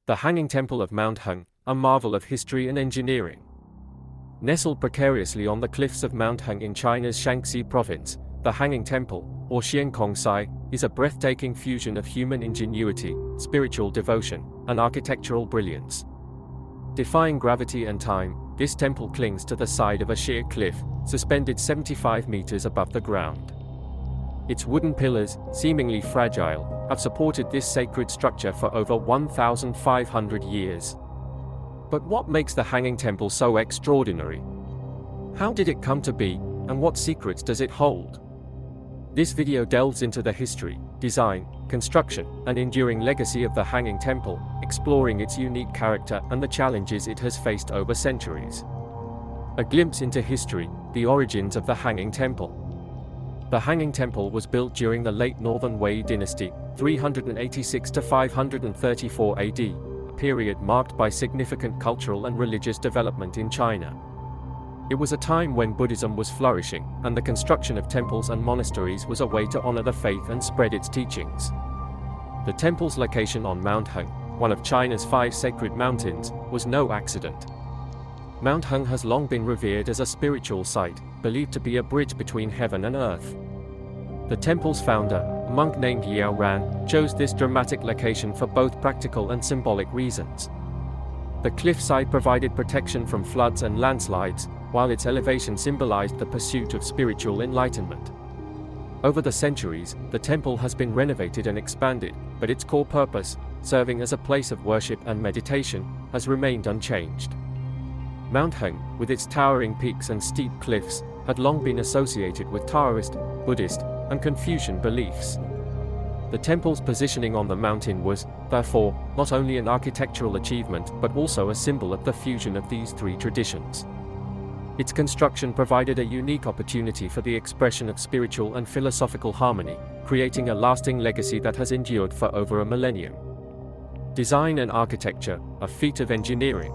The Hanging Temple of Mount Heng, a marvel of history and engineering. Nestled precariously on the cliffs of Mount Heng in China's Shanxi province, the Hanging Temple, or Xuankong Si, is a breathtaking fusion of human ingenuity, spiritual devotion, and architectural brilliance. Defying gravity and time, this temple clings to the side of a sheer cliff, suspended 75 meters above the ground. Its wooden pillars, seemingly fragile, have supported this sacred structure for over 1,500 years. But what makes the Hanging Temple so extraordinary? How did it come to be, and what secrets does it hold? This video delves into the history, design, construction, and enduring legacy of the Hanging Temple, exploring its unique character and the challenges it has faced over centuries. A glimpse into history, the origins of the Hanging Temple. The Hanging Temple was built during the late Northern Wei dynasty, 386 to 534 AD, a period marked by significant cultural and religious development in China. It was a time when Buddhism was flourishing, and the construction of temples and monasteries was a way to honor the faith and spread its teachings. The temple's location on Mount Heng, one of China's 5 sacred mountains, was no accident. Mount Heng has long been revered as a spiritual site, believed to be a bridge between heaven and earth. The temple's founder, a monk named Yao Ran, chose this dramatic location for both practical and symbolic reasons. The cliffside provided protection from floods and landslides, while its elevation symbolized the pursuit of spiritual enlightenment. Over the centuries, the temple has been renovated and expanded, but its core purpose, serving as a place of worship and meditation, has remained unchanged. Mount Heng, with its towering peaks and steep cliffs, had long been associated with Taoist, Buddhist, and Confucian beliefs. The temple's positioning on the mountain was, therefore, not only an architectural achievement but also a symbol of the fusion of these 3 traditions. Its construction provided a unique opportunity for the expression of spiritual and philosophical harmony, creating a lasting legacy that has endured for over a millennium. Design and architecture, a feat of engineering.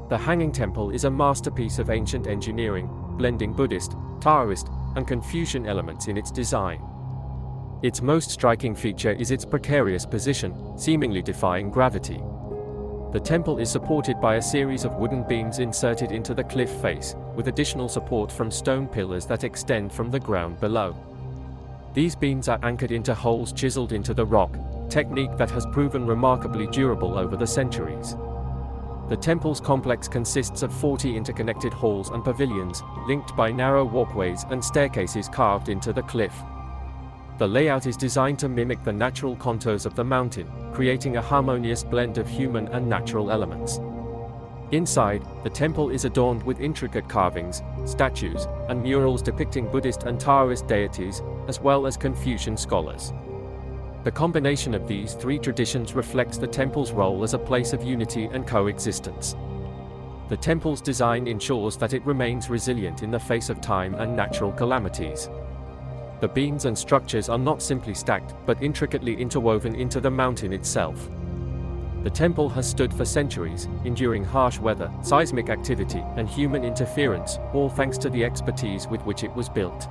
The Hanging Temple is a masterpiece of ancient engineering, blending Buddhist, Taoist, and Confucian elements in its design. Its most striking feature is its precarious position, seemingly defying gravity. The temple is supported by a series of wooden beams inserted into the cliff face, with additional support from stone pillars that extend from the ground below. These beams are anchored into holes chiseled into the rock, a technique that has proven remarkably durable over the centuries. The temple's complex consists of 40 interconnected halls and pavilions, linked by narrow walkways and staircases carved into the cliff. The layout is designed to mimic the natural contours of the mountain, creating a harmonious blend of human and natural elements. Inside, the temple is adorned with intricate carvings, statues, and murals depicting Buddhist and Taoist deities, as well as Confucian scholars. The combination of these 3 traditions reflects the temple's role as a place of unity and coexistence. The temple's design ensures that it remains resilient in the face of time and natural calamities. The beams and structures are not simply stacked, but intricately interwoven into the mountain itself. The temple has stood for centuries, enduring harsh weather, seismic activity, and human interference, all thanks to the expertise with which it was built.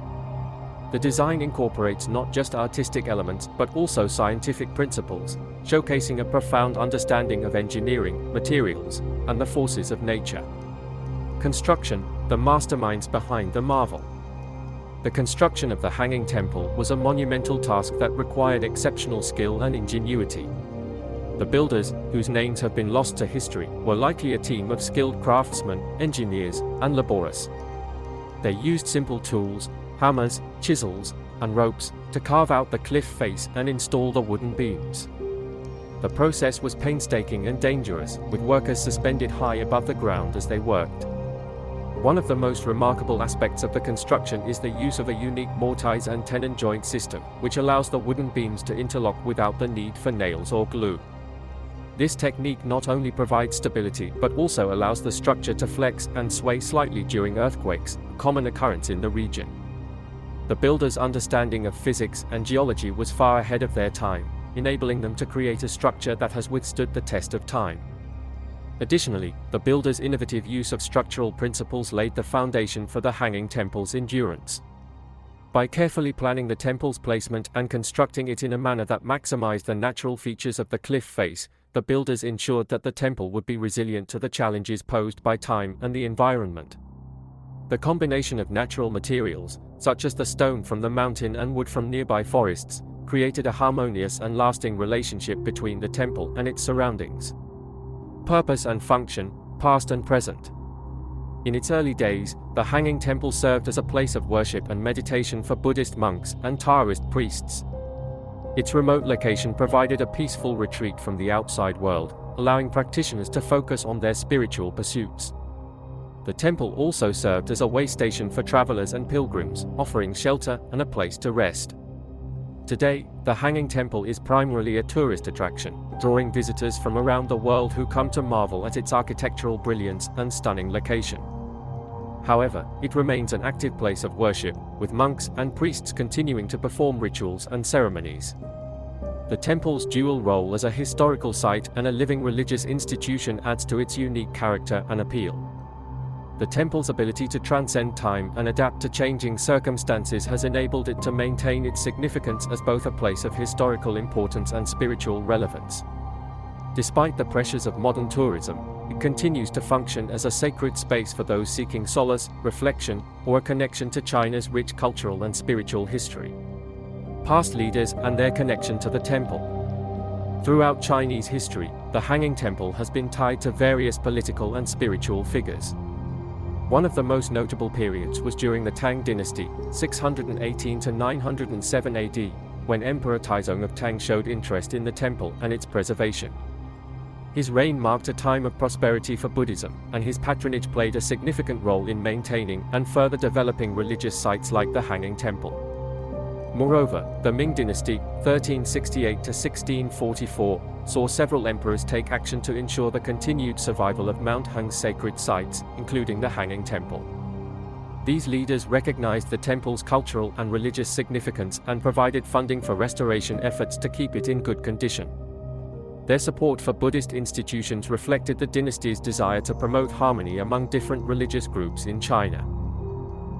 The design incorporates not just artistic elements but also scientific principles, showcasing a profound understanding of engineering, materials, and the forces of nature. Construction, the masterminds behind the marvel. The construction of the Hanging Temple was a monumental task that required exceptional skill and ingenuity. The builders, whose names have been lost to history, were likely a team of skilled craftsmen, engineers, and laborers. They used simple tools, hammers, chisels, and ropes, to carve out the cliff face and install the wooden beams. The process was painstaking and dangerous, with workers suspended high above the ground as they worked. One of the most remarkable aspects of the construction is the use of a unique mortise and tenon joint system, which allows the wooden beams to interlock without the need for nails or glue. This technique not only provides stability but also allows the structure to flex and sway slightly during earthquakes, a common occurrence in the region. The builders' understanding of physics and geology was far ahead of their time, enabling them to create a structure that has withstood the test of time. Additionally, the builders' innovative use of structural principles laid the foundation for the Hanging Temple's endurance. By carefully planning the temple's placement and constructing it in a manner that maximized the natural features of the cliff face, the builders ensured that the temple would be resilient to the challenges posed by time and the environment. The combination of natural materials, such as the stone from the mountain and wood from nearby forests, created a harmonious and lasting relationship between the temple and its surroundings. Purpose and function, past and present. In its early days, the Hanging Temple served as a place of worship and meditation for Buddhist monks and Taoist priests. Its remote location provided a peaceful retreat from the outside world, allowing practitioners to focus on their spiritual pursuits. The temple also served as a way station for travelers and pilgrims, offering shelter and a place to rest. Today, the Hanging Temple is primarily a tourist attraction, drawing visitors from around the world who come to marvel at its architectural brilliance and stunning location. However, it remains an active place of worship, with monks and priests continuing to perform rituals and ceremonies. The temple's dual role as a historical site and a living religious institution adds to its unique character and appeal. The temple's ability to transcend time and adapt to changing circumstances has enabled it to maintain its significance as both a place of historical importance and spiritual relevance. Despite the pressures of modern tourism, it continues to function as a sacred space for those seeking solace, reflection, or a connection to China's rich cultural and spiritual history. Past leaders and their connection to the temple. Throughout Chinese history, the Hanging Temple has been tied to various political and spiritual figures. One of the most notable periods was during the Tang dynasty, 618 to 907 AD, when Emperor Taizong of Tang showed interest in the temple and its preservation. His reign marked a time of prosperity for Buddhism, and his patronage played a significant role in maintaining and further developing religious sites like the Hanging Temple. Moreover, the Ming dynasty, 1368 to 1644, saw several emperors take action to ensure the continued survival of Mount Heng's sacred sites, including the Hanging Temple. These leaders recognized the temple's cultural and religious significance and provided funding for restoration efforts to keep it in good condition. Their support for Buddhist institutions reflected the dynasty's desire to promote harmony among different religious groups in China.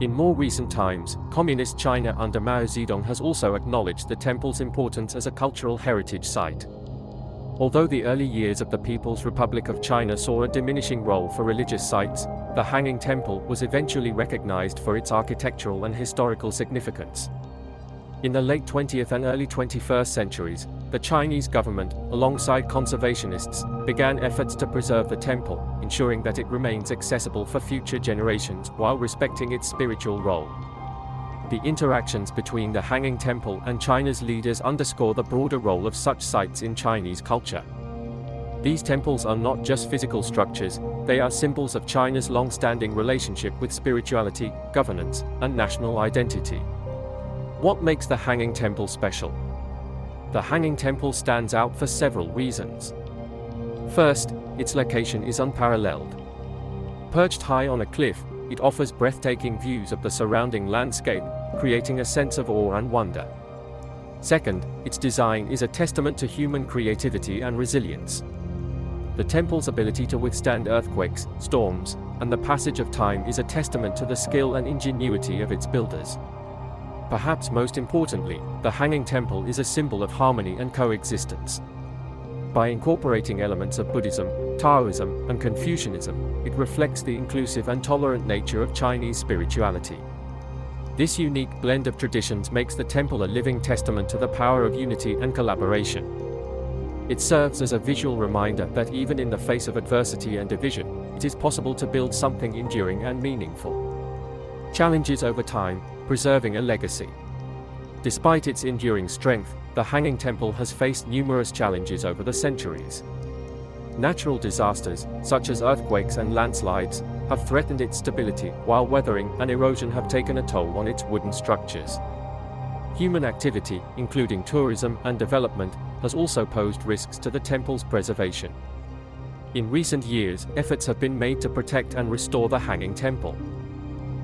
In more recent times, Communist China under Mao Zedong has also acknowledged the temple's importance as a cultural heritage site. Although the early years of the People's Republic of China saw a diminishing role for religious sites, the Hanging Temple was eventually recognized for its architectural and historical significance. In the late 20th and early 21st centuries, the Chinese government, alongside conservationists, began efforts to preserve the temple, ensuring that it remains accessible for future generations while respecting its spiritual role. The interactions between the Hanging Temple and China's leaders underscore the broader role of such sites in Chinese culture. These temples are not just physical structures, they are symbols of China's long-standing relationship with spirituality, governance, and national identity. What makes the Hanging Temple special? The Hanging Temple stands out for several reasons. First, its location is unparalleled. Perched high on a cliff, it offers breathtaking views of the surrounding landscape, creating a sense of awe and wonder. Second, its design is a testament to human creativity and resilience. The temple's ability to withstand earthquakes, storms, and the passage of time is a testament to the skill and ingenuity of its builders. Perhaps most importantly, the Hanging Temple is a symbol of harmony and coexistence. By incorporating elements of Buddhism, Taoism, and Confucianism, it reflects the inclusive and tolerant nature of Chinese spirituality. This unique blend of traditions makes the temple a living testament to the power of unity and collaboration. It serves as a visual reminder that even in the face of adversity and division, it is possible to build something enduring and meaningful. Challenges over time, preserving a legacy. Despite its enduring strength, the Hanging Temple has faced numerous challenges over the centuries. Natural disasters, such as earthquakes and landslides, have threatened its stability, while weathering and erosion have taken a toll on its wooden structures. Human activity, including tourism and development, has also posed risks to the temple's preservation. In recent years, efforts have been made to protect and restore the Hanging Temple.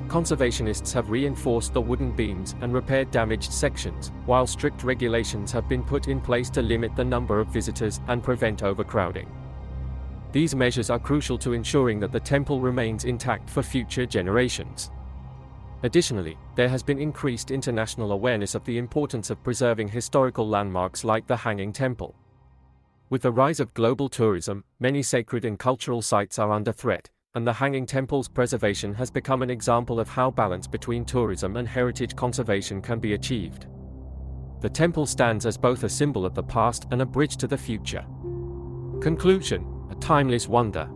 Conservationists have reinforced the wooden beams and repaired damaged sections, while strict regulations have been put in place to limit the number of visitors and prevent overcrowding. These measures are crucial to ensuring that the temple remains intact for future generations. Additionally, there has been increased international awareness of the importance of preserving historical landmarks like the Hanging Temple. With the rise of global tourism, many sacred and cultural sites are under threat, and the Hanging Temple's preservation has become an example of how balance between tourism and heritage conservation can be achieved. The temple stands as both a symbol of the past and a bridge to the future. Conclusion: a timeless wonder.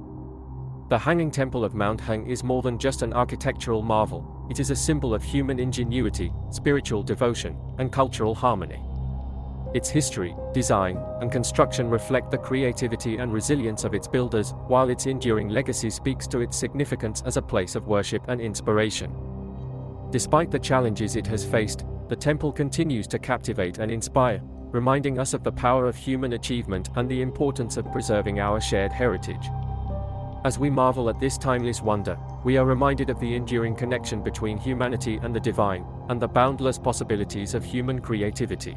The Hanging Temple of Mount Heng is more than just an architectural marvel, it is a symbol of human ingenuity, spiritual devotion, and cultural harmony. Its history, design, and construction reflect the creativity and resilience of its builders, while its enduring legacy speaks to its significance as a place of worship and inspiration. Despite the challenges it has faced, the temple continues to captivate and inspire, reminding us of the power of human achievement and the importance of preserving our shared heritage. As we marvel at this timeless wonder, we are reminded of the enduring connection between humanity and the divine, and the boundless possibilities of human creativity.